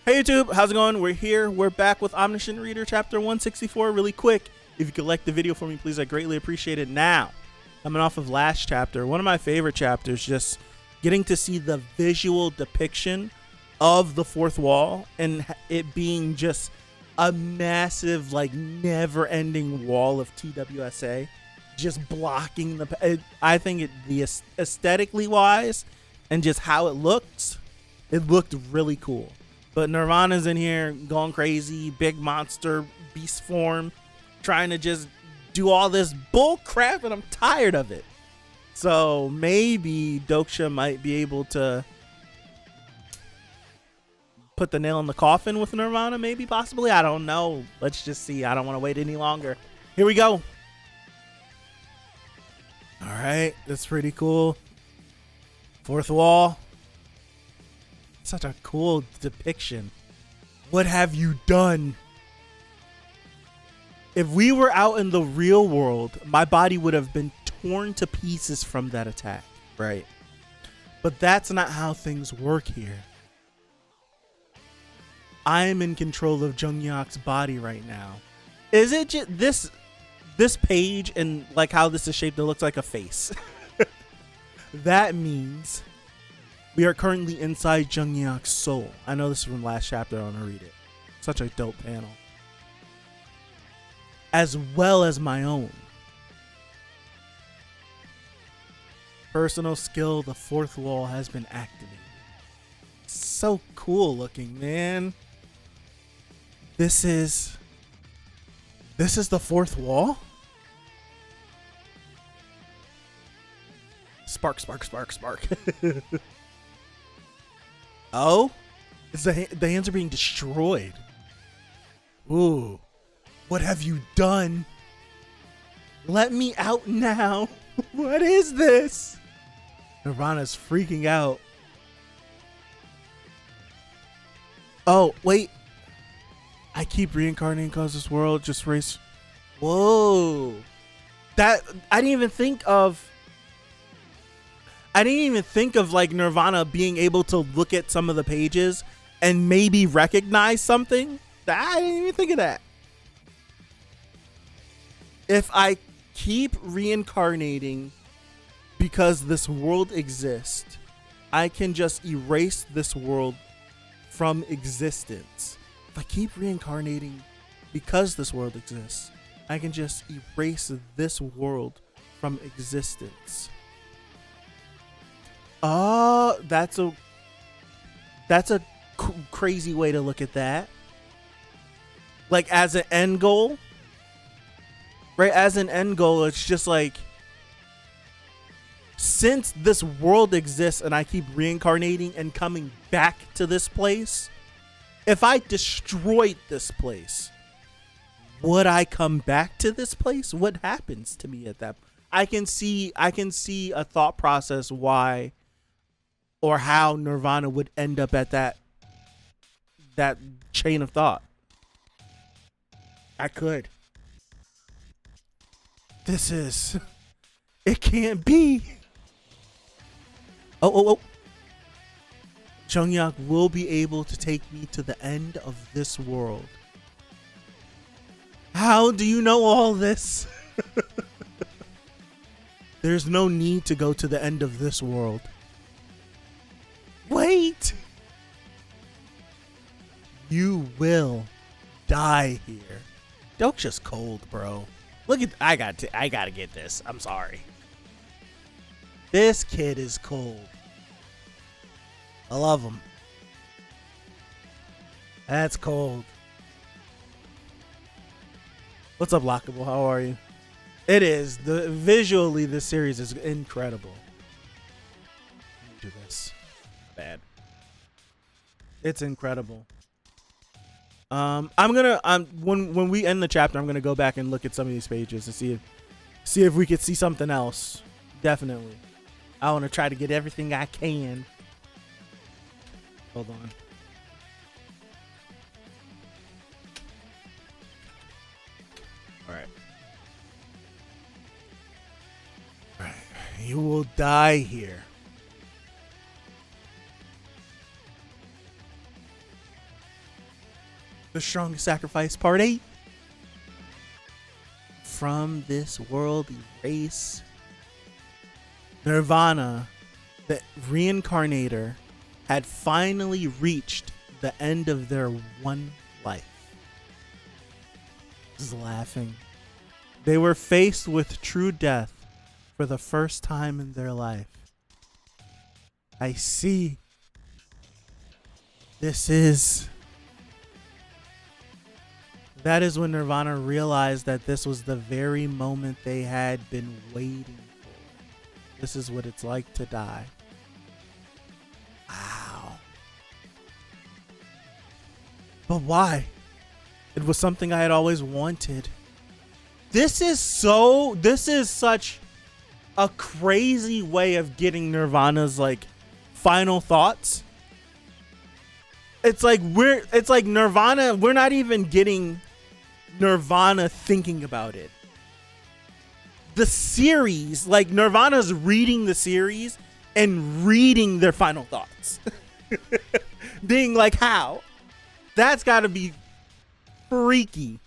Hey YouTube, how's it going? We're here. We're back with Omniscient Reader Chapter 164 really quick. If you could like the video for me, please, I greatly appreciate it. Now, coming off of last chapter, one of my favorite chapters, just getting to see the visual depiction of the fourth wall and it being just a massive, like, never-ending wall of TWSA just blocking the... I think the aesthetically wise and just how it looked really cool. But Nirvana's in here going crazy, big monster, beast form, trying to just do all this bull crap, and I'm tired of it. So maybe Dokja might be able to put the nail in the coffin with Nirvana, maybe, possibly. I don't know. Let's just see. I don't want to wait any longer. Here we go. All right, that's pretty cool. Fourth wall. Such a cool depiction. What have you done? If we were out in the real world, my body would have been torn to pieces from that attack, right? But that's not how things work here. I am in control of Junghyeok's body right now. Is it just this page and like how this is shaped, it looks like a face. That means we are currently inside Junghyeok's soul. I know this is from last chapter. I want to read it. Such a dope panel. As well as my own. Personal skill, the fourth wall has been activated. So cool looking, man. This is the fourth wall? Spark, spark, spark, spark. Oh, it's the hands are being destroyed. Ooh, what have you done? Let me out now. What is this? Nirvana's freaking out. Oh, wait. I keep reincarnating cause this world just race. Whoa. That, I didn't even think of like Nirvana being able to look at some of the pages and maybe recognize something. I didn't even think of that. If I keep reincarnating because this world exists, I can just erase this world from existence. If I keep reincarnating because this world exists, I can just erase this world from existence. Oh, that's a crazy way to look at that. Like as an end goal, right? As an end goal, it's just like, since this world exists and I keep reincarnating and coming back to this place, if I destroyed this place, would I come back to this place? What happens to me at that? I can see a thought process why or how Nirvana would end up at that chain of thought. I could. It can't be. Oh. Junghyeok will be able to take me to the end of this world. How do you know all this? There's no need to go to the end of this world. Wait! You will die here. Dokja's cold, bro. Look at, I gotta get this. I'm sorry. This kid is cold. I love him. That's cold. What's up, Lockable? How are you? It is. Visually, this series is incredible. Let me do this. Bad. It's incredible. I'm gonna when we end the chapter, I'm gonna go back and look at some of these pages and see if we could see something else. Definitely. I want to try to get everything I can. Hold on. All right. All right. You will die here. The Strongest Sacrifice, Part 8. From this world erase. Nirvana, the reincarnator, had finally reached the end of their one life. Just laughing. They were faced with true death for the first time in their life. I see. That is when Nirvana realized that this was the very moment they had been waiting for. This is what it's like to die. Wow. But why? It was something I had always wanted. This is such a crazy way of getting Nirvana's like final thoughts. It's like Nirvana, we're not even getting Nirvana thinking about it. The series, like Nirvana's reading the series and reading their final thoughts. Being like, how? That's got to be freaky.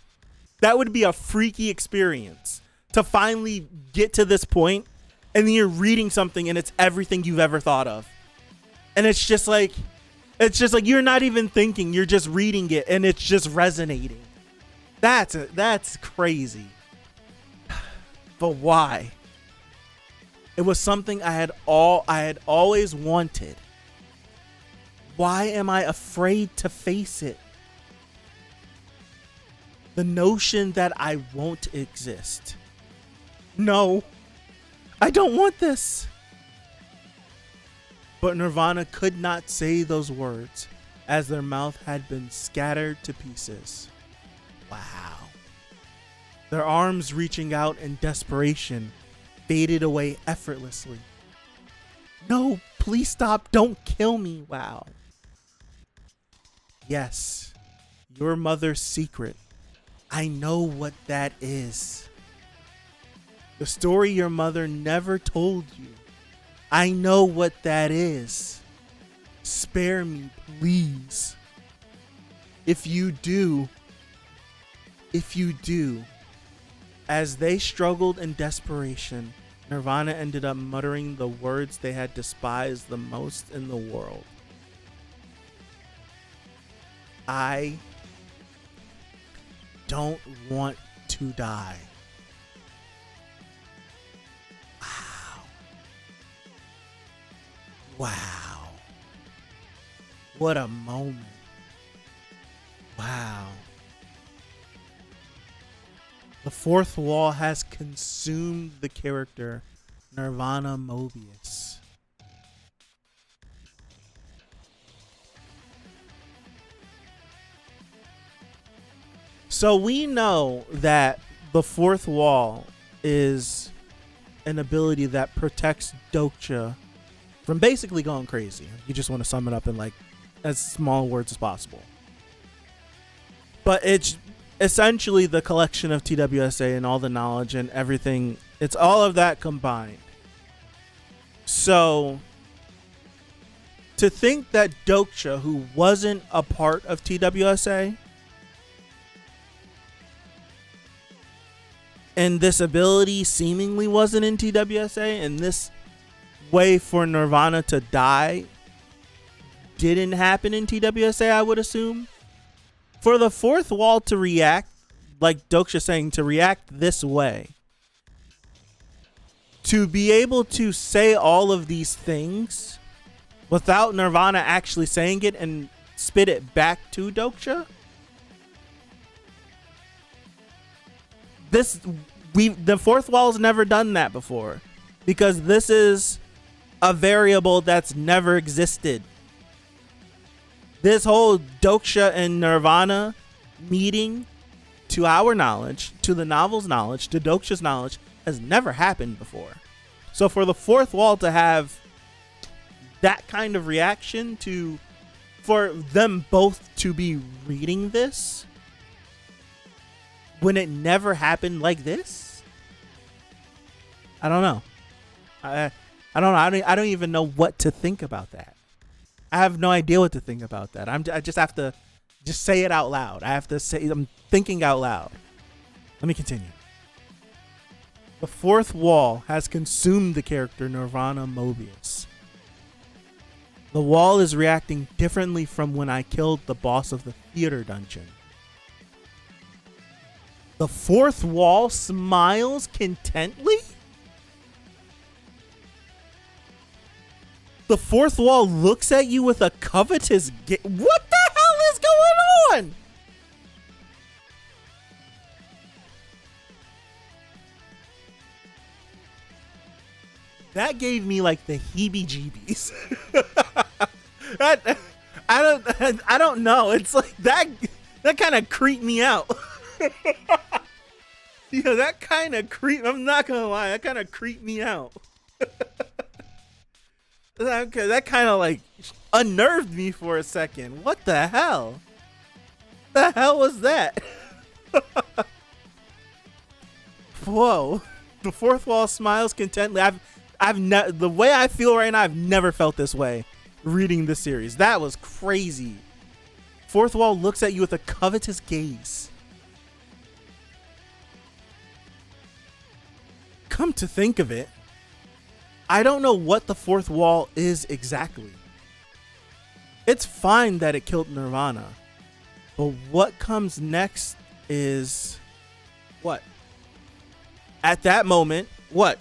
That would be a freaky experience to finally get to this point and then you're reading something and it's everything you've ever thought of. And it's just like you're not even thinking, you're just reading it and it's just resonating. That's crazy. But why? It was something I had always wanted. Why am I afraid to face it? The notion that I won't exist. No, I don't want this. But Nirvana could not say those words as their mouth had been scattered to pieces. Wow. Their arms reaching out in desperation faded away effortlessly. No, please stop. Don't kill me. Wow. Yes, your mother's secret. I know what that is. The story your mother never told you. I know what that is. Spare me, please. If you do. As they struggled in desperation, Nirvana ended up muttering the words they had despised the most in the world. I don't want to die. Wow. What a moment. Wow. The fourth wall has consumed the character Nirvana Mobius. So we know that the fourth wall is an ability that protects Dokja from basically going crazy. You just want to sum it up in like as small words as possible. But it's essentially the collection of TWSA and all the knowledge and everything. It's all of that combined. So to think that Dokja, who wasn't a part of TWSA, and this ability seemingly wasn't in TWSA, and this way for Nirvana to die didn't happen in TWSA, I would assume. For the fourth wall to react, like Dokja saying, to react this way, to be able to say all of these things without Nirvana actually saying it and spit it back to Dokja, the fourth wall's never done that before, because this is a variable that's never existed. This whole Dokja and Nirvana meeting, to our knowledge, to the novel's knowledge, to Dokja's knowledge, has never happened before. So for the fourth wall to have that kind of reaction, for them both to be reading this when it never happened like this, I don't know. I don't know. I don't even know what to think about that. I have no idea what to think about that. I just have to Just say it out loud. I have to say, I'm thinking out loud. Let me continue. The fourth wall has consumed the character Nirvana Mobius. The wall is reacting differently from when I killed the boss of the theater dungeon. The fourth wall smiles contently? The fourth wall looks at you with a covetous gaze. What the hell is going on? That gave me like the heebie-jeebies. I don't know. It's like that kind of creeped me out. Yeah, that kind of I'm not gonna lie, that kind of creeped me out. That kind of like unnerved me for a second. What the hell? The hell was that? Whoa. The fourth wall smiles contently. The way I feel right now, I've never felt this way reading this series. That was crazy. Fourth wall looks at you with a covetous gaze. Come to think of it, I don't know what the fourth wall is exactly. It's fine that it killed Nirvana, but what comes next is what? At that moment, what?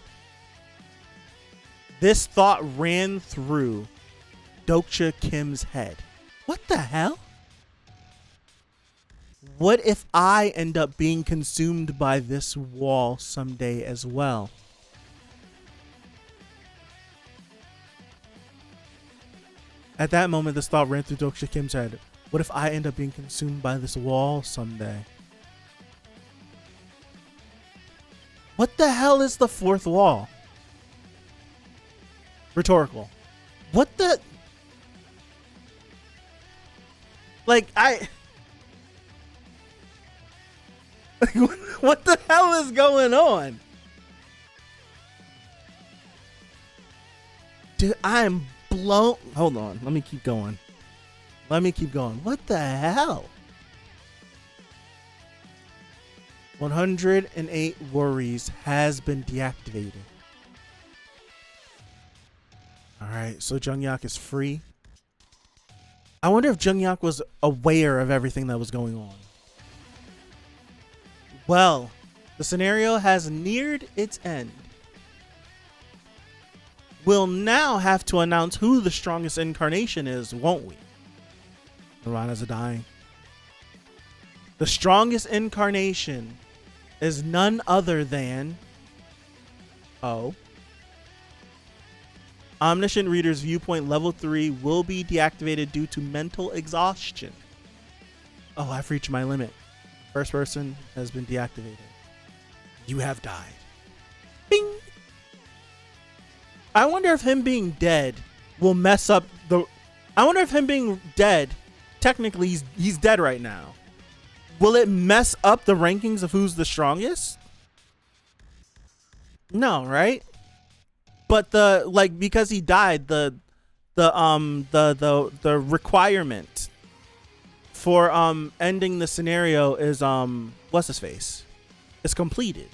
This thought ran through Dokja Kim's head. What the hell? What if I end up being consumed by this wall someday as well? At that moment, this thought ran through Dokja Kim's head. What if I end up being consumed by this wall someday? What the hell is the fourth wall? Rhetorical. What the? Like, what the hell is going on? Dude, I'm blown. Hold on. Let me keep going. What the hell? 108 worries has been deactivated. Alright, so Junghyeok is free. I wonder if Junghyeok was aware of everything that was going on. Well, the scenario has neared its end. We'll now have to announce who the strongest incarnation is, won't we? Nirvana's dying. The strongest incarnation is none other than Omniscient Reader's Viewpoint level 3 will be deactivated due to mental exhaustion. Oh, I've reached my limit. First person has been deactivated. You have died. Bing! I wonder if him being dead will mess up the... I wonder if him being dead, technically he's dead right now. Will it mess up the rankings of who's the strongest? No, right? But because he died, the requirement for ending the scenario is what's his face? It's completed.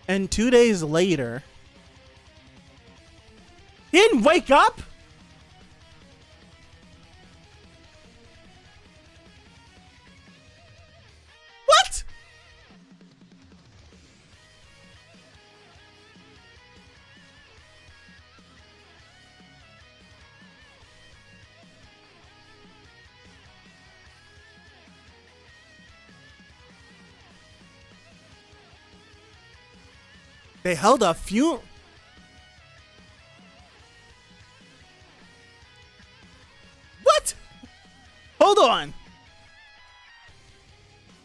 And 2 days later, he didn't wake up. What? They held a few. What? Hold on.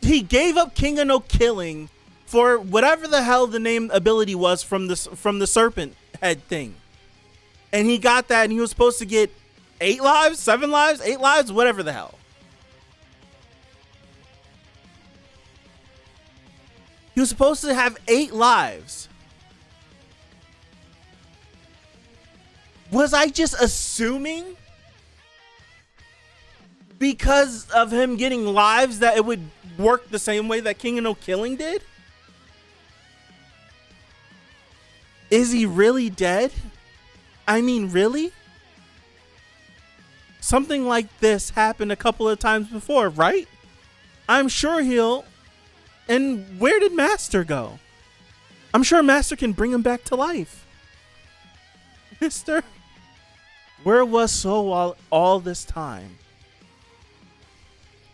He gave up King of No Killing for whatever the hell the name ability was from the serpent head thing. And he got that, and he was supposed to get 8 lives, 7 lives, 8 lives, whatever the hell. He was supposed to have 8 lives. Was I just assuming because of him getting lives that it would work the same way that King of No Killing did? Is he really dead? I mean, really? Something like this happened a couple of times before, right? I'm sure he'll... And where did Master go? I'm sure Master can bring him back to life. Mister, where was Soul all this time?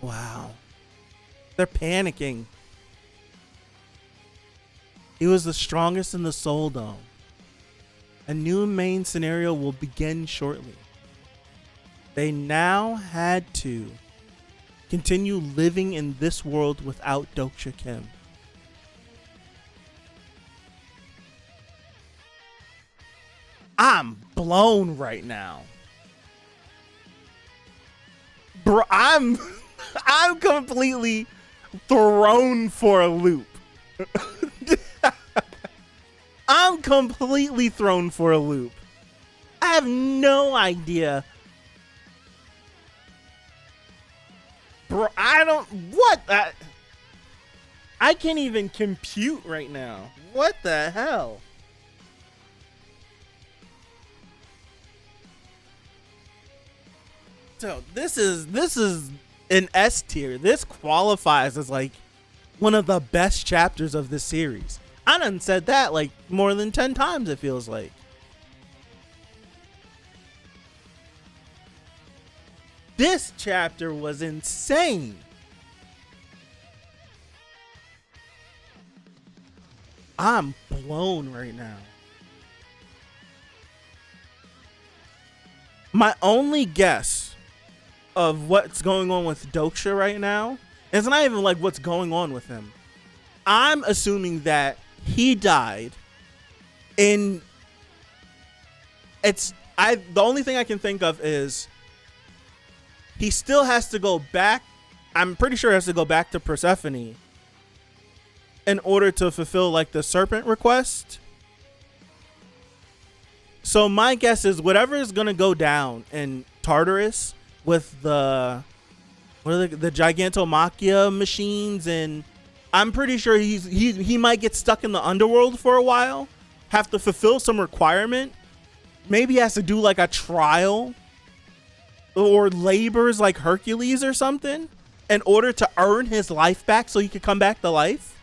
Wow. They're panicking. He was the strongest in the Soul Dome. A new main scenario will begin shortly. They now had to continue living in this world without Dokja Kim. I'm blown right now. Bro, I'm completely thrown for a loop. I'm completely thrown for a loop. I have no idea. Bro, I can't even compute right now. What the hell? So this is an S tier. This qualifies as like one of the best chapters of this series. I done said that like more than 10 times, it feels like. This chapter was insane. I'm blown right now. My only guess of what's going on with Dokja right now, it's not even like what's going on with him. I'm assuming that he died in the only thing I can think of is he still has to go back. I'm pretty sure he has to go back to Persephone in order to fulfill like the serpent request. So my guess is whatever is going to go down in Tartarus with the Gigantomachia machines, and I'm pretty sure he might get stuck in the underworld for a while, have to fulfill some requirement. Maybe he has to do like a trial or labors like Hercules or something in order to earn his life back so he could come back to life.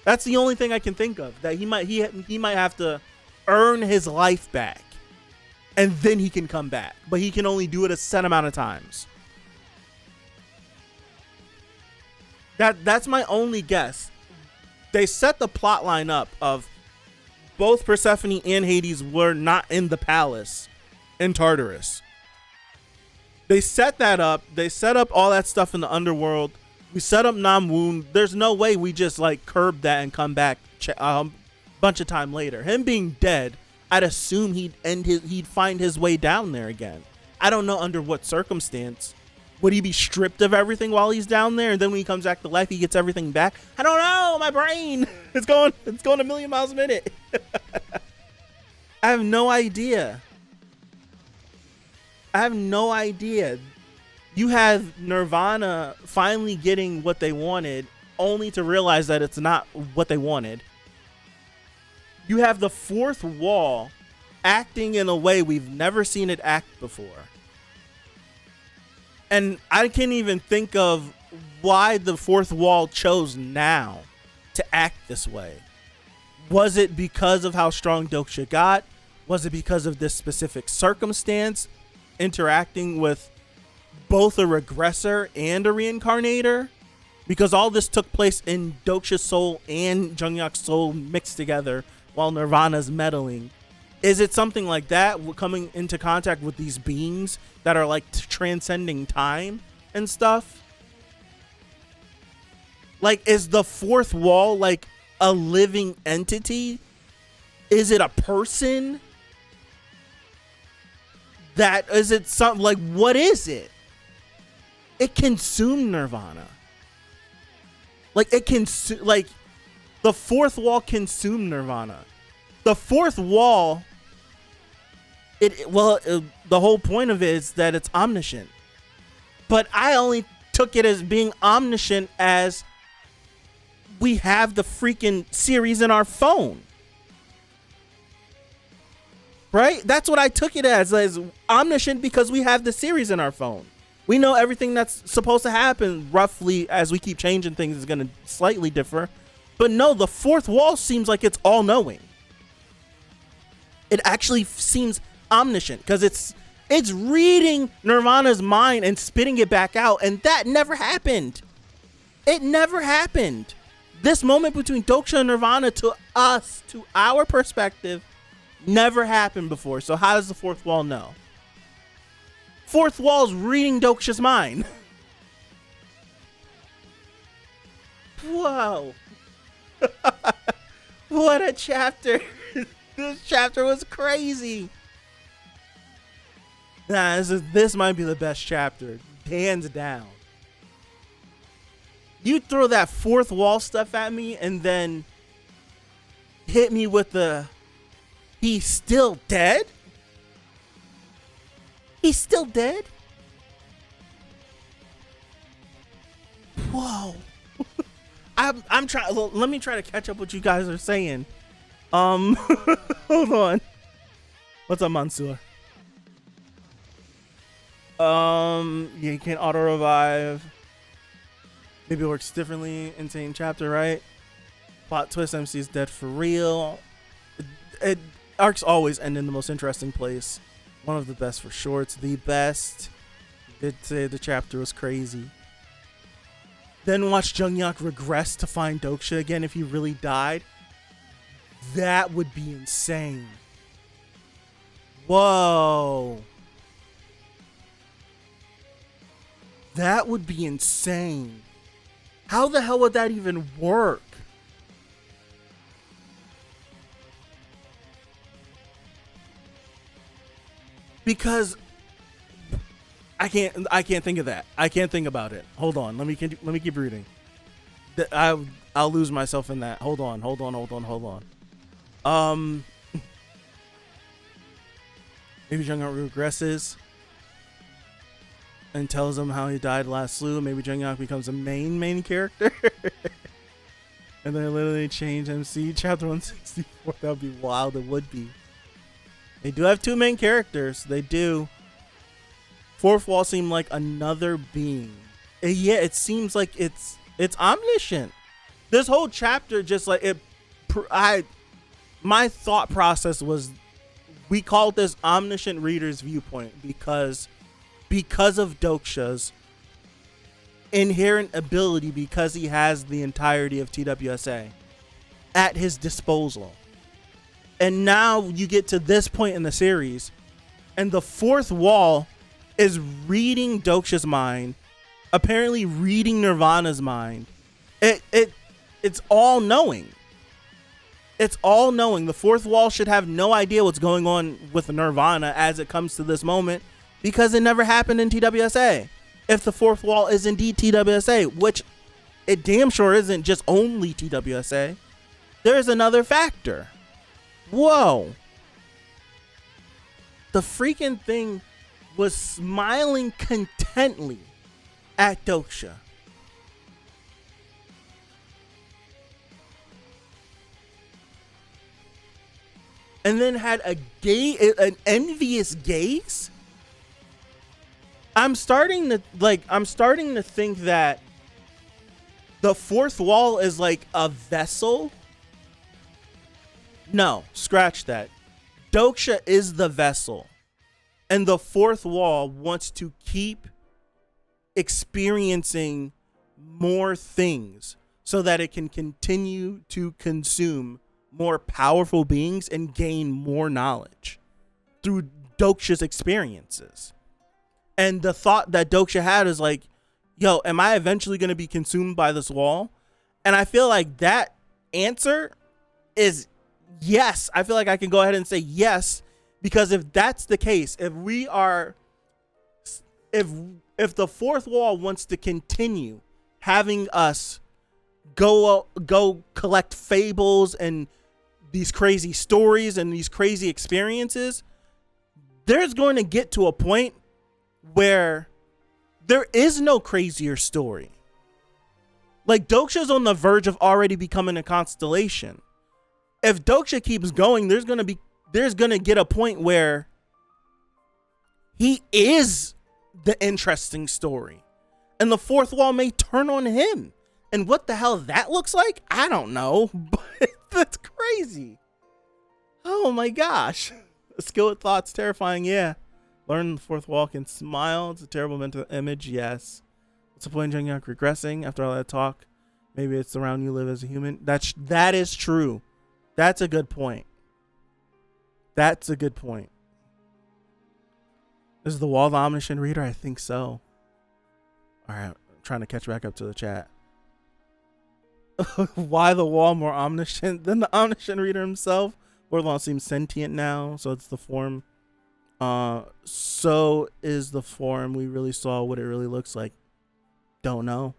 That's the only thing I can think of, that he might have to earn his life back and then he can come back, but he can only do it a set amount of times. That's my only guess. They set the plot line up of both Persephone and Hades were not in the palace in Tartarus. They set that up. They set up all that stuff in the underworld. We set up Namwoon. There's no way we just like curb that and come back a bunch of time later. Him being dead, I'd assume he'd find his way down there again. I don't know under what circumstance. Would he be stripped of everything while he's down there, and then when he comes back to life, he gets everything back? I don't know. My brain, it's going a million miles a minute. I have no idea. You have Nirvana finally getting what they wanted, only to realize that it's not what they wanted. You have the fourth wall acting in a way we've never seen it act before. And I can't even think of why the fourth wall chose now to act this way. Was it because of how strong Dokja got? Was it because of this specific circumstance interacting with both a regressor and a reincarnator? Because all this took place in Dokja's soul and Junghyeok's soul mixed together while Nirvana's meddling. Is it something like that, coming into contact with these beings that are like transcending time and stuff? Like, is the fourth wall like a living entity? Is it a person? Is it something like, what is it? It consumed Nirvana. Like the fourth wall consumed Nirvana. The fourth wall The whole point of it is that it's omniscient. But I only took it as being omniscient as we have the freaking series in our phone. Right? That's what I took it as omniscient, because we have the series in our phone. We know everything that's supposed to happen roughly. As we keep changing things, is going to slightly differ. But no, the fourth wall seems like it's all knowing. It actually seems omniscient because it's reading Nirvana's mind and spitting it back out, and that never happened. It never happened. This moment between Dokja and Nirvana, to us, to our perspective, never happened before. So how does the fourth wall know? Fourth wall's reading Dokja's mind. Whoa. What a chapter. This chapter was crazy. Nah, this might be the best chapter, hands down. You throw that fourth wall stuff at me and then hit me with the he's still dead? He's still dead? Whoa. I'm trying. Let me try to catch up what you guys are saying. Hold on. What's up, Mansoor? Yeah, you can't auto revive. Maybe it works differently. Insane chapter, right? Plot twist: MC is dead for real. Arcs always end in the most interesting place. One of the best for sure. It's the best. Did say the chapter was crazy. Then watch Junghyeok regress to find Dokja again if he really died. That would be insane. Whoa. That would be insane. How the hell would that even work? Because I can't think of that. I can't think about it. Hold on. Let me keep reading. I'll lose myself in that. Hold on. Maybe Junghyeok regresses and tells him how he died last slew. Maybe Junghyeok becomes a main character. And then literally change MC chapter 164. That would be wild. It would be. They do have two main characters. They do. Fourth wall seemed like another being. And yeah, it seems like it's omniscient. This whole chapter just like it. My thought process was, we called this Omniscient Reader's Viewpoint because of Dokja's inherent ability, because he has the entirety of TWSA at his disposal. And now you get to this point in the series, and the fourth wall is reading Dokja's mind, apparently reading Nirvana's mind. It's all knowing. It's all knowing. The fourth wall should have no idea what's going on with Nirvana as it comes to this moment, because it never happened in TWSA. If the fourth wall is indeed TWSA, which it damn sure isn't just only TWSA, there's another factor. Whoa. The freaking thing was smiling contently at Dokja. And then had an envious gaze. I'm starting to think that the fourth wall is like a vessel. No, scratch that. Dokja is the vessel. And the fourth wall wants to keep experiencing more things so that it can continue to consume more powerful beings and gain more knowledge through Dokja's experiences. And the thought that Dokja had is like, yo, am I eventually going to be consumed by this wall? And I feel like that answer is yes. I feel like I can go ahead and say yes, because if that's the case, if the fourth wall wants to continue having us go collect fables and these crazy stories and these crazy experiences, there's going to get to a point where there is no crazier story. Like, Dokja's on the verge of already becoming a constellation. If Dokja keeps going, there's going to get a point where he is the interesting story. And the fourth wall may turn on him. And what the hell that looks like, I don't know. But that's crazy. Oh my gosh. A skill with thoughts, terrifying, yeah. Learn the fourth wall can smile. It's a terrible mental image, yes. What's the point of Junghyeok regressing after all that talk? Maybe it's around you live as a human. That is true. That's a good point. That's a good point. Is the wall the omniscient reader? I think so. All right, I'm trying to catch back up to the chat. Why the wall more omniscient than the omniscient reader himself? Or the wall seems sentient now, so it's the form. So is the form. We really saw what it really looks like. Don't know.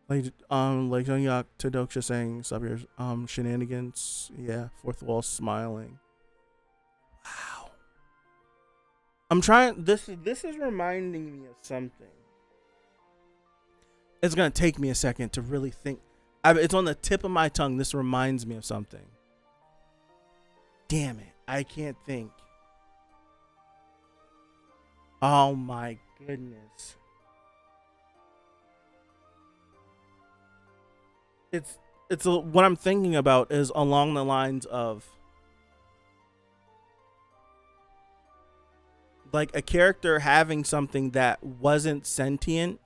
Like Junghyeok to Dokja saying, "Stop your shenanigans." Yeah, fourth wall smiling. Wow. I'm trying. This is reminding me of something. It's gonna take me a second to really think. It's on the tip of my tongue. This reminds me of something. Damn it, I can't think. Oh my goodness. What I'm thinking about is along the lines of like a character having something that wasn't sentient,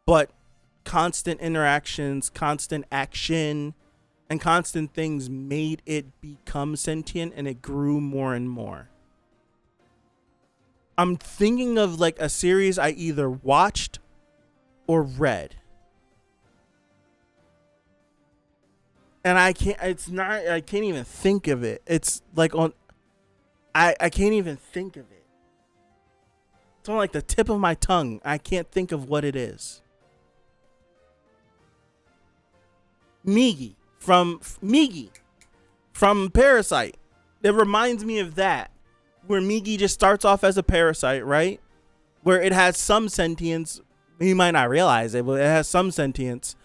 but constant interactions, constant action, and constant things made it become sentient, and it grew more and more. I'm thinking of like a series I either watched or read. And I can't even think of it. It's like I can't even think of it. It's on like the tip of my tongue. I can't think of what it is. Migi from Parasyte. It reminds me of that, where Migi just starts off as a parasite, right? Where it has some sentience. You might not realize it, but it has some sentience.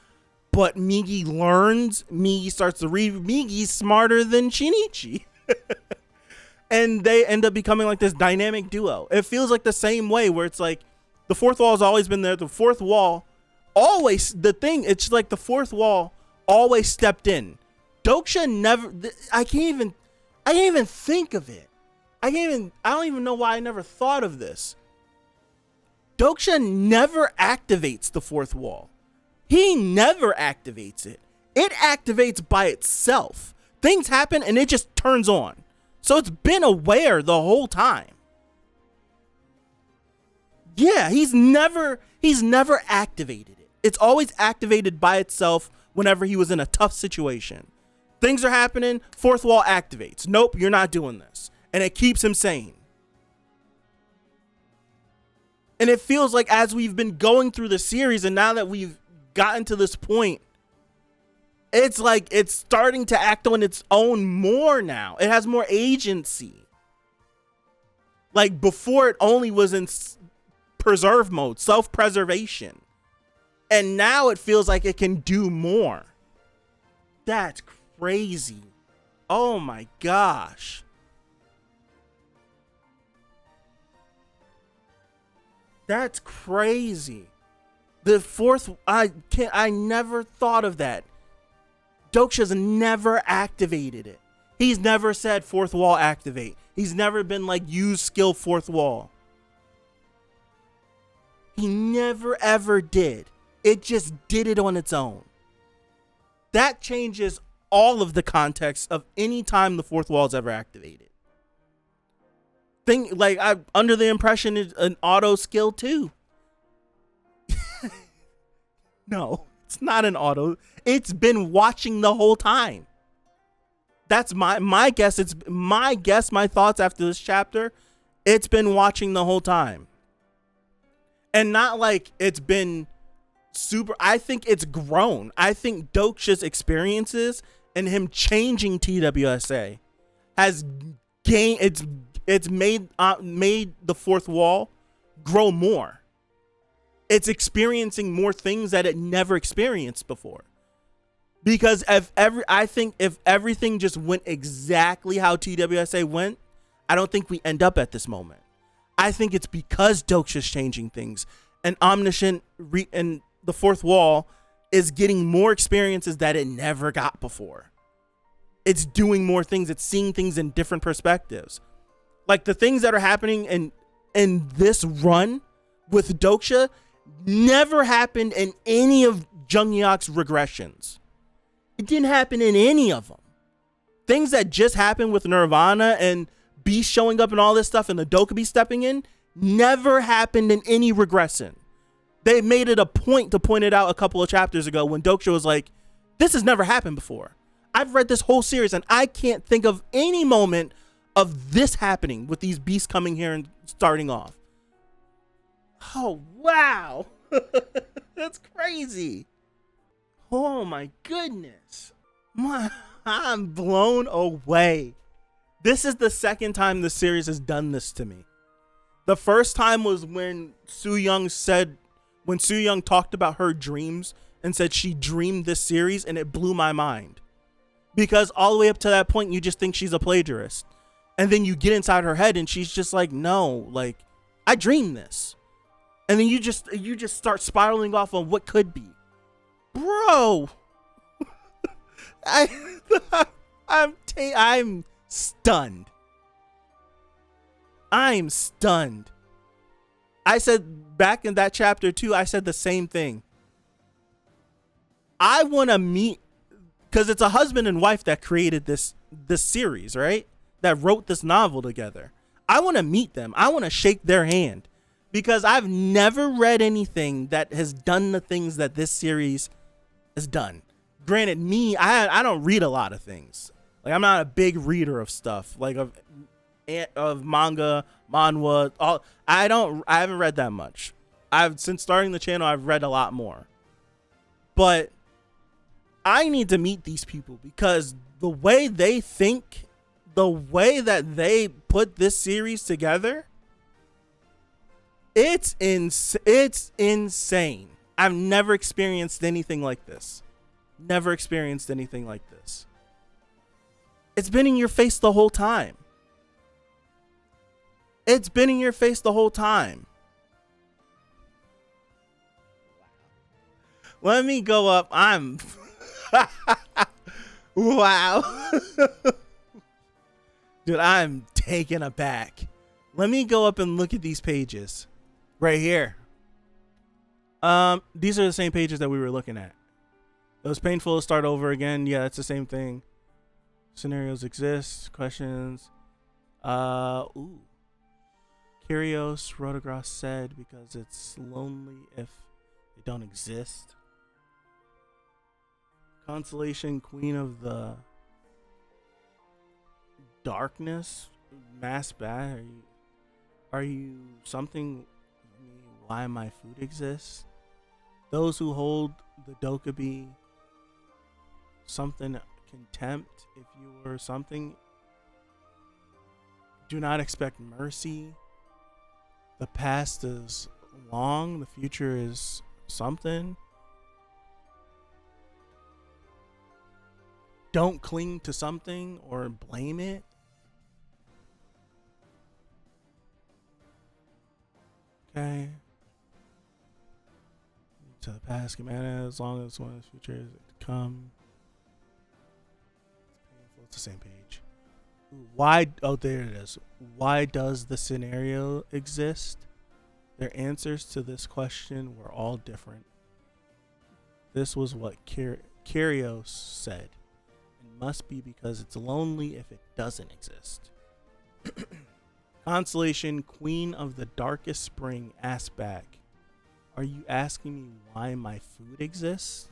But Migi learns. Migi starts to read. Migi's smarter than Shinichi. And they end up becoming like this dynamic duo. It feels like the same way, where it's like the fourth wall has always been there. The fourth wall always, it's like the fourth wall always stepped in. Dokja never, I can't even think of it. I don't even know why I never thought of this. Dokja never activates the fourth wall. He never activates it. It activates by itself. Things happen and it just turns on. So it's been aware the whole time. Yeah, he's never activated it. It's always activated by itself whenever he was in a tough situation. Things are happening, fourth wall activates. Nope, you're not doing this. And it keeps him sane. And it feels like as we've been going through the series, and now that we've gotten to this point, it's like it's starting to act on its own more now. It has more agency. Like before, it only was in preserve mode, self-preservation. And now it feels like it can do more. That's crazy. Oh my gosh. That's crazy. The fourth, I never thought of that. Dokja's never activated it. He's never said fourth wall activate. He's never been like use skill fourth wall. He never ever did. It just did it on its own. That changes all of the context of any time the fourth wall is ever activated. I'm under the impression it's an auto skill too. No, it's not an auto. It's been watching the whole time. That's my guess. It's my guess, my thoughts after this chapter. It's been watching the whole time. And not like it's been super. I think it's grown. I think Dokja's experiences and him changing TWSA has gained. It's made the fourth wall grow more. It's experiencing more things that it never experienced before. Because I think if everything just went exactly how TWSA went, I don't think we end up at this moment. I think it's because Dokja's changing things, and Omniscient and the fourth wall is getting more experiences that it never got before. It's doing more things. It's seeing things in different perspectives. Like the things that are happening in this run with Dokja never happened in any of Junghyeok's regressions. It didn't happen in any of them. Things that just happened with Nirvana and Beast showing up and all this stuff and the Dokja stepping in never happened in any regression. They made it a point to point it out a couple of chapters ago when Dokja was like, this has never happened before. I've read this whole series and I can't think of any moment of this happening with these beasts coming here and starting off. Oh, wow. That's crazy. Oh my goodness. I'm blown away. This is the second time the series has done this to me. The first time was when Soo-young talked about her dreams and said she dreamed this series, and it blew my mind. Because all the way up to that point, you just think she's a plagiarist. And then you get inside her head and she's just like, no, like, I dreamed this. And then you just start spiraling off on what could be. Bro. I'm stunned. I'm stunned. I said back in that chapter 2, I said the same thing. I want to meet, because it's a husband and wife that created this series, right? That wrote this novel together. I want to meet them. I want to shake their hand, because I've never read anything that has done the things that this series has done. Granted, I don't read a lot of things. Like, I'm not a big reader of stuff, like of manga, manhwa. I haven't read that much. Since starting the channel, I've read a lot more. But I need to meet these people, because the way they think, the way that they put this series together, it's insane. I've never experienced anything like this. Never experienced anything like this. It's been in your face the whole time. It's been in your face the whole time. Let me go up. Wow. Dude, I'm taken aback. Let me go up and look at these pages right here. These are the same pages that we were looking at. It was painful to start over again. Yeah, that's the same thing. Scenarios exist. Questions. Kyrios Rotogras said, because it's lonely if they don't exist. Constellation, Queen of the Darkness, Mass Bat. Are you something? Why my food exists? Those who hold the Dokja something contempt. If you were something, do not expect mercy. The past is long. The future is something. Don't cling to something or blame it. Okay. To the past can matter as long as one's future is to come. It's the same page. Why? Oh, there it is. Why does the scenario exist? Their answers to this question were all different. This was what Kyrios said. It must be because it's lonely if it doesn't exist. Constellation, Queen of the Darkest Spring, asked back, are you asking me why my food exists?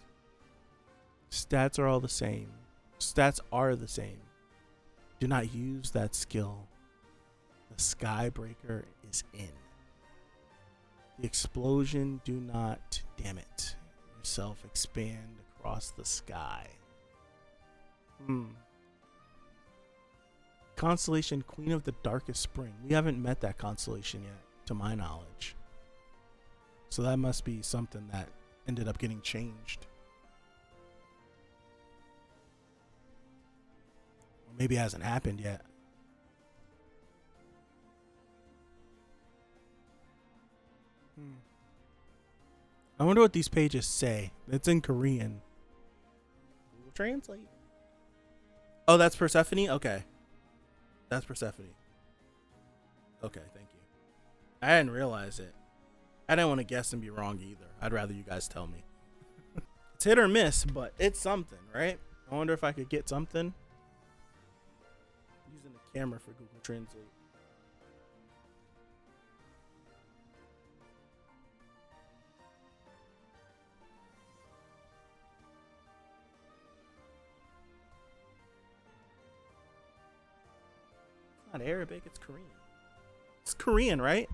Stats are all the same. Stats are the same. Do not use that skill. The Skybreaker is in. The explosion, do not, damn it, yourself expand across the sky. Constellation Queen of the Darkest Spring. We haven't met that constellation yet, to my knowledge. So that must be something that ended up getting changed. Or maybe it hasn't happened yet. I wonder what these pages say. It's in Korean. Google Translate. Oh, that's Persephone? Okay. That's Persephone. Okay, thank you. I didn't realize it. I didn't want to guess and be wrong either. I'd rather you guys tell me. It's hit or miss, but it's something, right? I wonder if I could get something. Using the camera for Google Translate. It's not Arabic, it's Korean. It's Korean, right?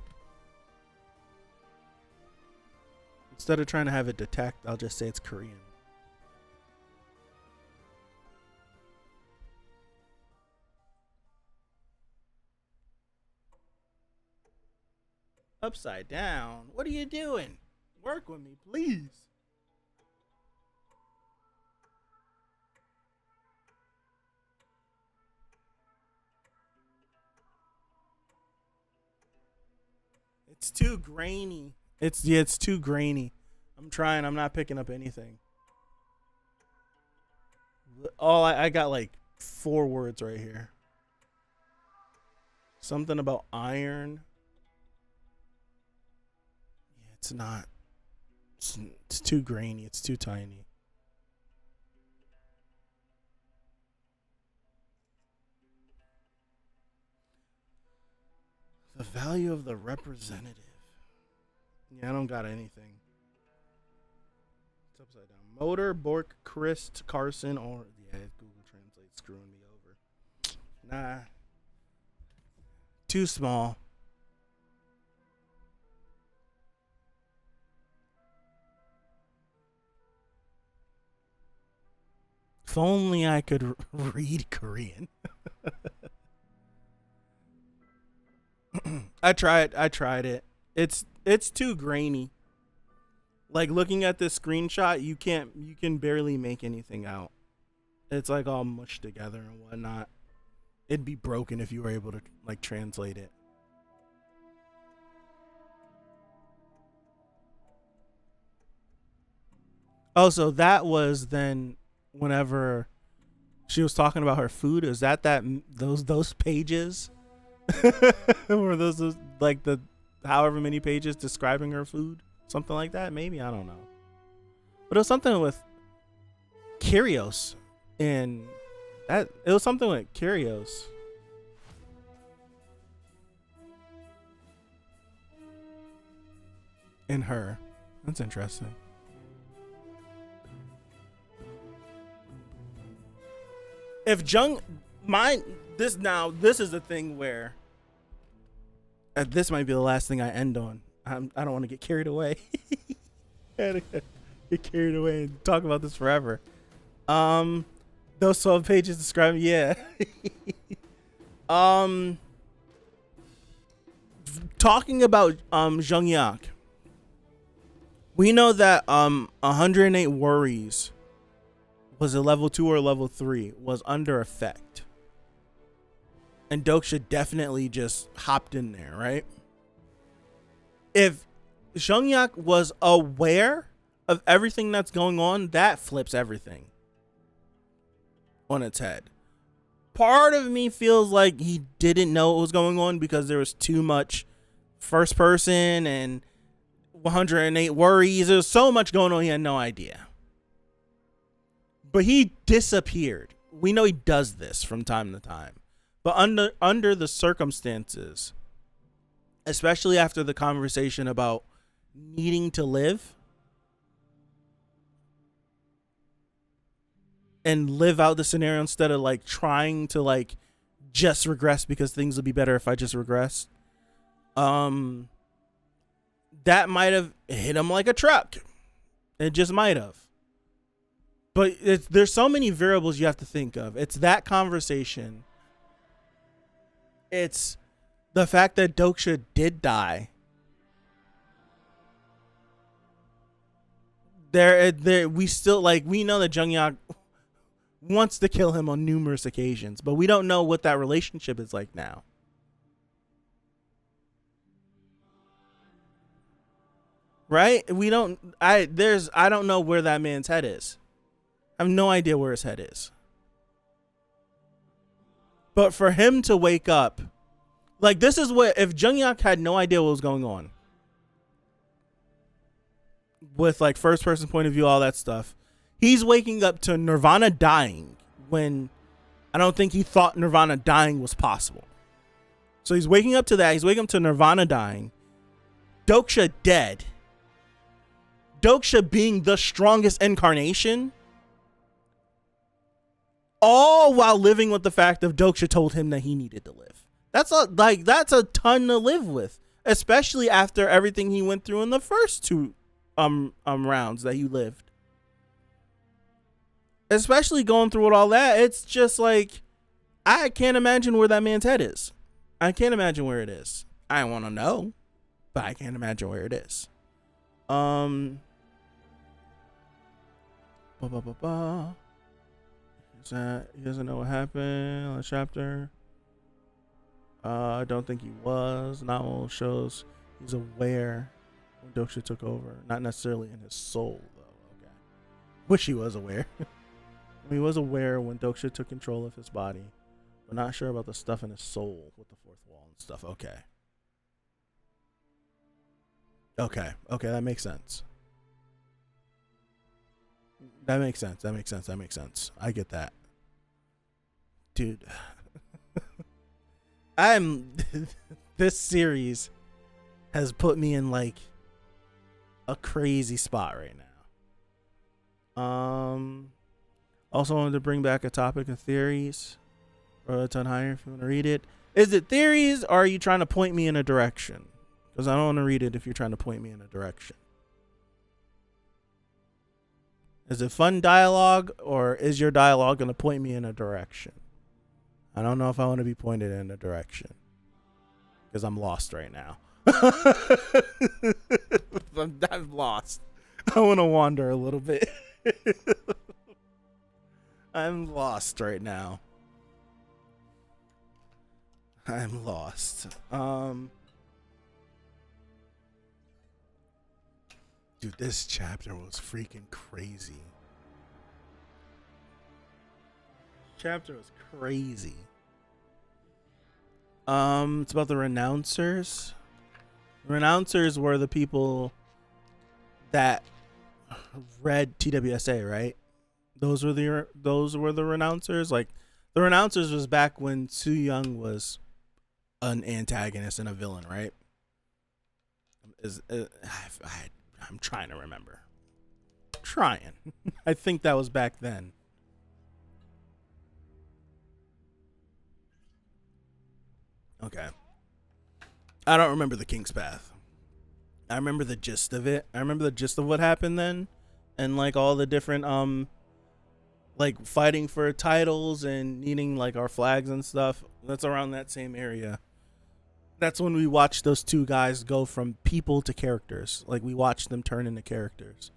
Instead of trying to have it detect, I'll just say it's Korean. Upside down? What are you doing? Work with me, please. It's too grainy. It's too grainy. I'm trying. I'm not picking up anything. Oh, I got like 4 words right here. Something about iron. Yeah, it's not. It's too grainy. It's too tiny. The value of the representative. Yeah, I don't got anything. It's upside down. Motor, Bork, Christ, Carson, or yeah, Google Translate screwing me over. Nah. Too small. If only I could read Korean. I tried it. It's too grainy. Like looking at this screenshot, you can barely make anything out. It's like all mushed together and whatnot. It'd be broken if you were able to like translate it. Oh, so that was then whenever she was talking about her food. Is that those pages? Were those like the however many pages describing her food? Something like that? Maybe, I don't know. But it was something with Kyrios. And it was something with Kyrios. In her. That's interesting. If this is the thing where this might be the last thing I end on. I don't want to get carried away. Get carried away and talk about this forever. Those 12 pages describe, yeah. Talking about Junghyeok. We know that 108 worries was a level 2 or level 3 was under effect. And Dokja definitely just hopped in there, right? If Junghyeok was aware of everything that's going on, that flips everything on its head. Part of me feels like he didn't know what was going on because there was too much first person and 108 worries. There's so much going on, he had no idea. But he disappeared. We know he does this from time to time. But under the circumstances, especially after the conversation about needing to live and live out the scenario instead of like trying to like just regress because things will be better if I just regress. That might have hit him like a truck. It just might have. But there's so many variables you have to think of. It's that conversation. It's the fact that Dokja did die. We still, like, we know that Junghyeok wants to kill him on numerous occasions, but we don't know what that relationship is like now. Right? I don't know where that man's head is. I have no idea where his head is. But for him to wake up, like, this is what, if Junghyeok had no idea what was going on, with like first person point of view, all that stuff, he's waking up to Nirvana dying when I don't think he thought Nirvana dying was possible. So he's waking up to that. He's waking up to Nirvana dying. Dokja dead. Dokja being the strongest incarnation. All while living with the fact of Dokja told him that he needed to live. That's a ton to live with. Especially after everything he went through in the first two rounds that he lived. Especially going through all that, it's just like, I can't imagine where that man's head is. I can't imagine where it is. I want to know, but I can't imagine where it is. He doesn't know what happened last chapter. I don't think he was. Novel shows he's aware when Dokja took over. Not necessarily in his soul, though. Okay. Wish he was aware. He was aware when Dokja took control of his body, but not sure about the stuff in his soul with the fourth wall and stuff. Okay. Okay, that makes sense. That makes sense. I get that. Dude. This series has put me in like a crazy spot right now. Also wanted to bring back a topic of theories. Or a ton higher if you want to read it. Is it theories, or are you trying to point me in a direction? Because I don't want to read it if you're trying to point me in a direction. Is it fun dialogue, or is your dialogue going to point me in a direction? I don't know if I want to be pointed in a direction. Because I'm lost right now. I'm lost. I want to wander a little bit. I'm lost right now. I'm lost. Dude, this chapter was freaking crazy. Chapter was crazy. It's about the renouncers. The renouncers were the people that read TWSA, right? Those were the renouncers. Like, the renouncers was back when Soo Young was an antagonist and a villain, right? I'm trying to remember. I think that was back then. Okay. I don't remember the King's Path. I remember the gist of it. I remember the gist of what happened then. And like all the different like fighting for titles and needing like our flags and stuff. That's around that same area. That's when we watched those two guys go from people to characters. Like, we watched them turn into characters,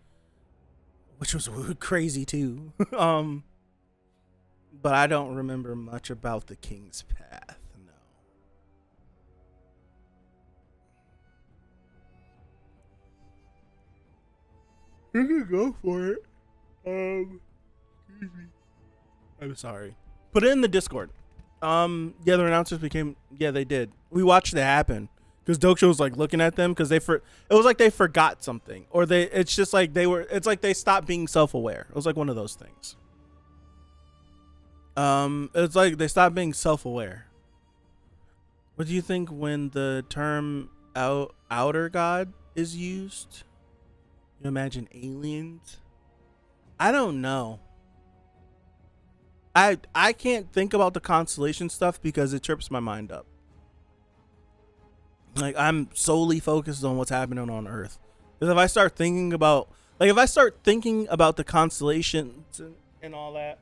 which was crazy too. But I don't remember much about the King's Path. No. You can go for it. Excuse me. I'm sorry. Put it in the Discord. Yeah, the announcers became. Yeah, they did. We watched it happen because Dokja was like looking at them because it was like they forgot something, or it's just like it's like they stopped being self-aware. It was like one of those things. It's like they stopped being self-aware. What do you think when the term outer god is used? You imagine aliens? I don't know. I can't think about the constellation stuff because it trips my mind up. Like, I'm solely focused on what's happening on Earth. Because if I start thinking about the constellations and all that,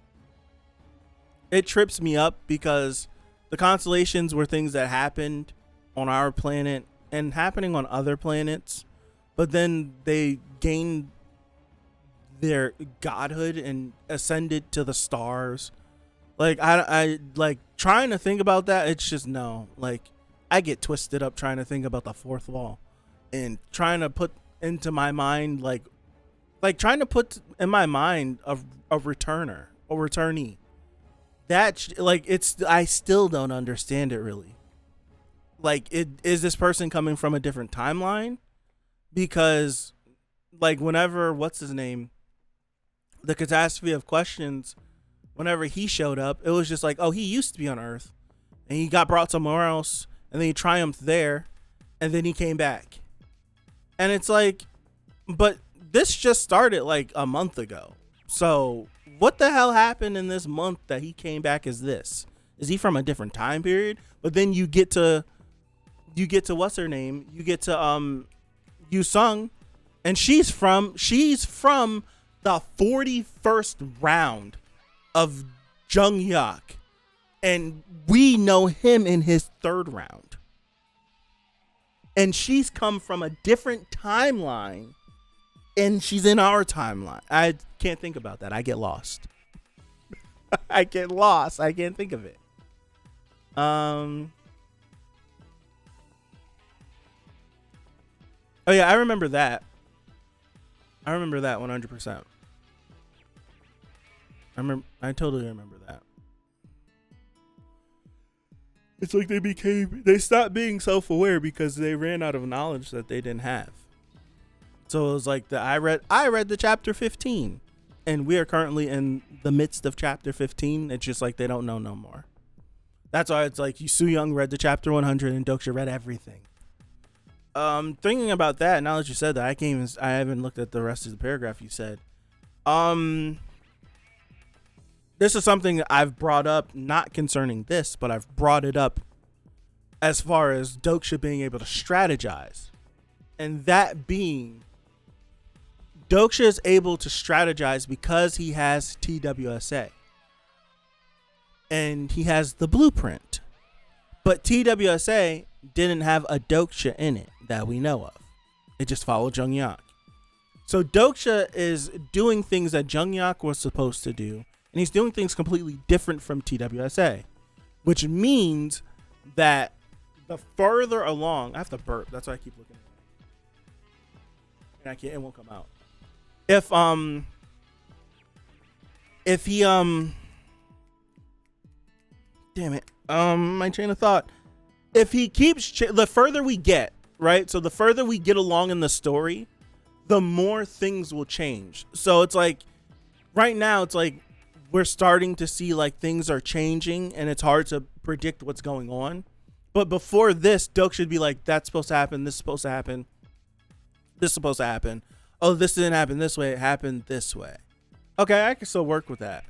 it trips me up because The constellations were things that happened on our planet and happening on other planets, but then they gained their godhood and ascended to the stars. Like I like trying to think about that. It's just no. Like I get twisted up trying to think about the fourth wall and trying to put into my mind like trying to put in my mind a returner or returnee. That like it's I still don't understand it really. Like is this person coming from a different timeline? Because like whenever what's his name, the catastrophe of questions, whenever he showed up, it was just like, oh, he used to be on Earth and he got brought somewhere else and then he triumphed there and then he came back. And it's like, but this just started like a month ago. So what the hell happened in this month that he came back as this? Is he from a different time period? But then you get to what's her name? You get to Yu Sung, and she's from the 41st round of Junghyeok, and we know him in his 3rd round. And she's come from a different timeline, and she's in our timeline. I can't think about that. I get lost. I get lost. I can't think of it. Oh yeah, I remember that. I remember that 100%. I totally remember that. It's like they stopped being self-aware because they ran out of knowledge that they didn't have. So it was like I read the chapter 15, and we are currently in the midst of chapter 15. It's just like they don't know no more. That's why it's like Su Young read the chapter 100 and Dokja read everything. Thinking about that, now that you said that, I haven't looked at the rest of the paragraph you said. This is something that I've brought up, not concerning this, but I've brought it up as far as Dokja being able to strategize. And that being, Dokja is able to strategize because he has TWSA. And he has the blueprint. But TWSA didn't have a Dokja in it that we know of. It just followed Junghyeok. So Dokja is doing things that Junghyeok was supposed to do, and he's doing things completely different from TWSA, which means that the further along, I have to burp. That's why I keep looking at it. And I can't. It won't come out. If he damn it. My train of thought. If he keeps the further we get, right? So the further we get along in the story, the more things will change. So it's like right now, it's like we're starting to see like things are changing, and it's hard to predict what's going on. But before this, Dokja should be like, that's supposed to happen. This is supposed to happen. This is supposed to happen. Oh, this didn't happen this way. It happened this way. Okay, I can still work with that.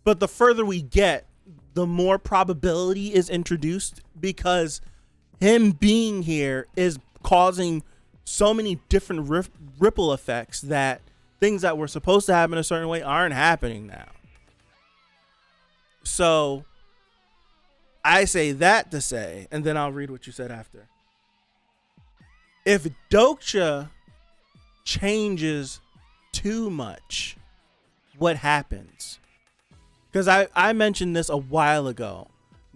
But the further we get, the more probability is introduced, because him being here is causing so many different ripple effects that things that were supposed to happen a certain way aren't happening now. So I say that to say, and then I'll read what you said after. If Dokja changes too much, what happens? Because I mentioned this a while ago,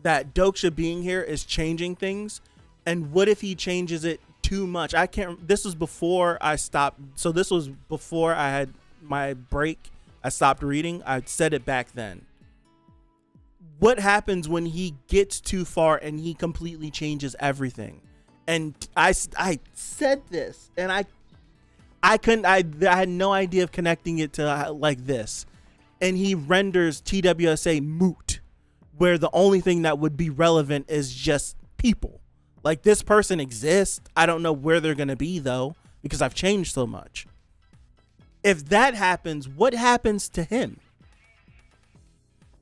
that Dokja being here is changing things. And what if he changes it too much? This was before I stopped. So this was before I had my break. I stopped reading. I said it back then. What happens when he gets too far and he completely changes everything? And I said this, and I had no idea of connecting it to like this. And he renders TWSA moot, where the only thing that would be relevant is just people. Like, this person exists. I don't know where they're going to be, though, because I've changed so much. If that happens, what happens to him?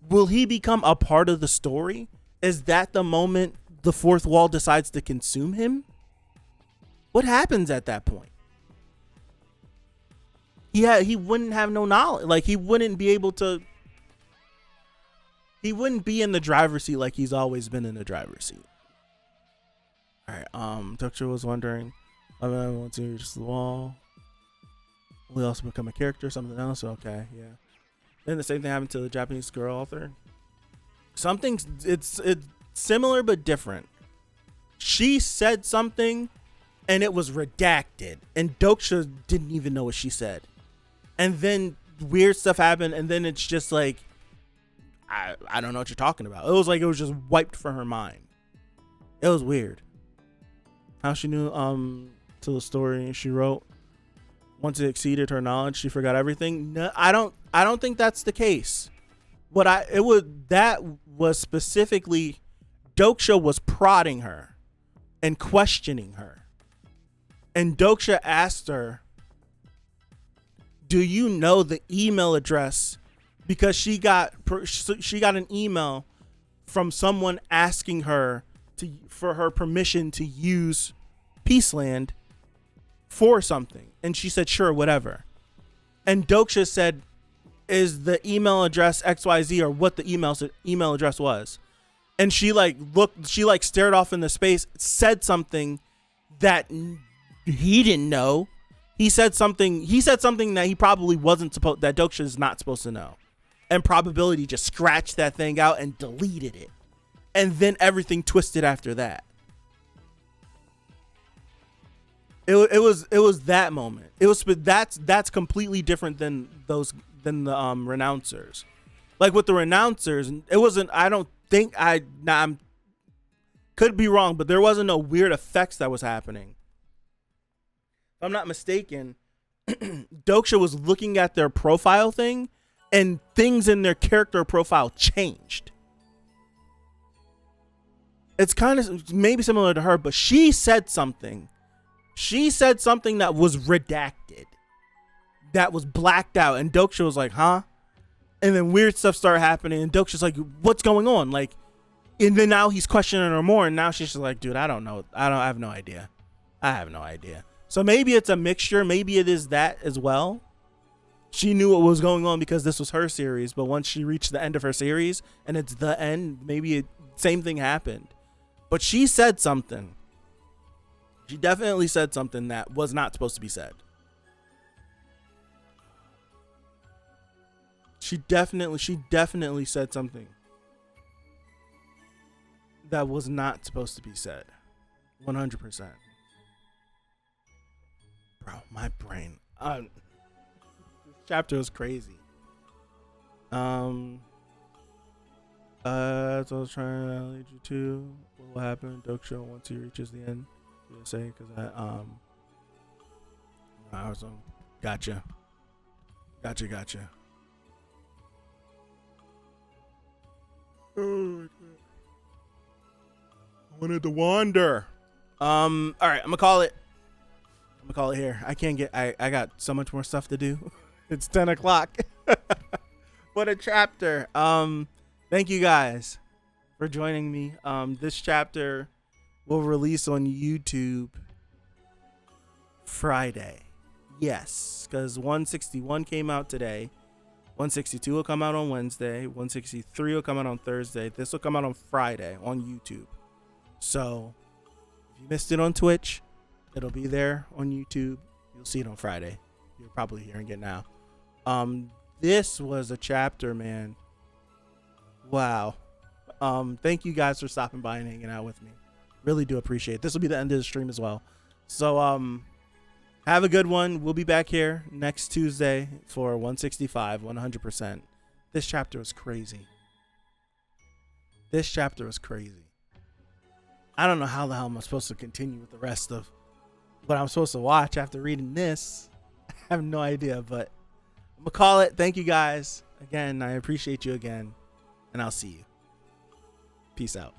Will he become a part of the story? Is that the moment the fourth wall decides to consume him? What happens at that point? He wouldn't have no knowledge. Like, he wouldn't be able to he wouldn't be in the driver's seat like he's always been in the driver's seat. All right. Dokja was wondering, I want to reach the wall. Will he also become a character, something else? Okay, yeah. Then the same thing happened to the Japanese girl author. It's similar but different. She said something and it was redacted, and Dokja didn't even know what she said. And then weird stuff happened, and then it's just like, I don't know what you're talking about. It was like it was just wiped from her mind. It was weird. How she knew to the story she wrote. Once it exceeded her knowledge, she forgot everything. No, I don't think that's the case. That was specifically Dokja was prodding her and questioning her. And Dokja asked her, do you know the email address? Because she got an email from someone asking her for her permission to use Peaceland for something. And she said, sure, whatever. And Dokja said, is the email address XYZ, or what the email address was. And she stared off into space, said something that he didn't know. He said something that he probably wasn't supposed, that Dokja is not supposed to know. And probability just scratched that thing out and deleted it. And then everything twisted after that. It was that moment. That's completely different than the renouncers. Like with the renouncers, it wasn't, I don't think I'm could be wrong, but there wasn't no weird effects that was happening. If I'm not mistaken, Dokja was looking at their profile thing and things in their character profile changed. It's kind of maybe similar to her, but she said something. She said something that was redacted, that was blacked out, and Dokja was like, huh? And then weird stuff started happening, and Dokja's like, what's going on? Like, and then now he's questioning her more, and now she's just like, dude, I don't know. I have no idea. I have no idea. So maybe it's a mixture. Maybe it is that as well. She knew what was going on because this was her series, but once she reached the end of her series, and it's the end, maybe same thing happened. But she said something. She definitely said something that was not supposed to be said. She definitely said something that was not supposed to be said. 100%. Bro, my brain. This chapter was crazy. That's what I was trying to lead you to. What will happen? Dokja once he reaches the end. Say because I was on. Gotcha. Oh my God. I wanted to wander. All right, I'm gonna call it here. I got so much more stuff to do. It's 10 o'clock. What a chapter. Thank you guys for joining me. This chapter will release on YouTube Friday. Yes, because 161 came out today. 162 will come out on Wednesday. 163 will come out on Thursday. This will come out on Friday on YouTube. So if you missed it on Twitch, it'll be there on YouTube. You'll see it on Friday. You're probably hearing it now. This was a chapter, man. Wow. Thank you guys for stopping by and hanging out with me. Really do appreciate it. This will be the end of the stream as well. So have a good one. We'll be back here next Tuesday for 165 100%. This chapter was crazy. I don't know how the hell I'm supposed to continue with the rest of what I'm supposed to watch after reading this. I have no idea, but I'm gonna call it. Thank you guys again. I appreciate you again, and I'll see you. Peace out.